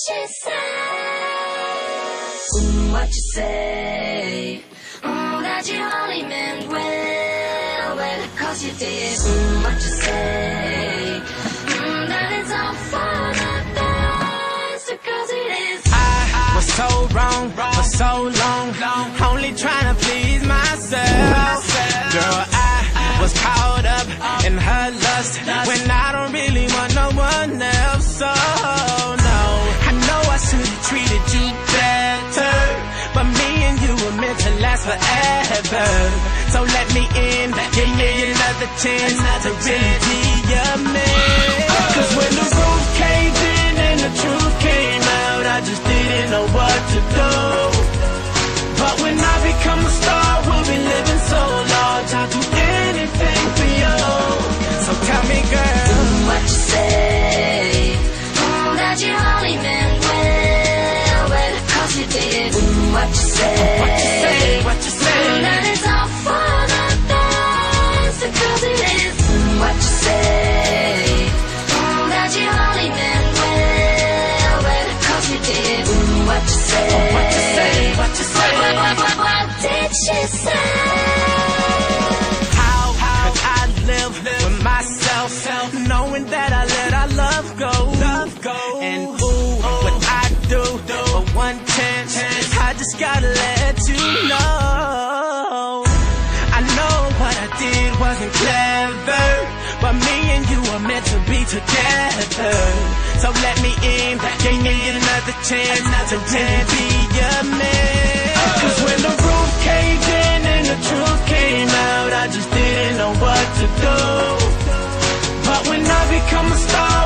she said? What you say? That you only meant well, 'cause you did. What you say? That it's all for the best, 'cause it is. I was so wrong for so long, only trying to please myself. Girl, I was caught up in her lust when I don't really want no one else. So no, I know I should have treated you better, but me and you were meant to last forever. So let me in, give me another chance to really be your man. 'Cause when the roof caved in and the truth came out, I just didn't know what to do. But when I become a star, we'll be living so large, I'll do anything for you. So tell me, girl, what you say? That you only meant well, 'cause you did. What you say? What you say? What you say? That it's all for the best, 'cause it is. What you say? That you only meant well, 'cause you did. What you say? What you say? What you say? What did she say? How could I live with myself, knowing that I let our love go? And ooh, what I do for one chance, I just gotta let you know. I know what I did wasn't clever, but me and you are meant to be together. So let me in, give me another chance to really be your man. 'Cause when the roof caved in and the truth came out, I just didn't know what to do. But when I become a star,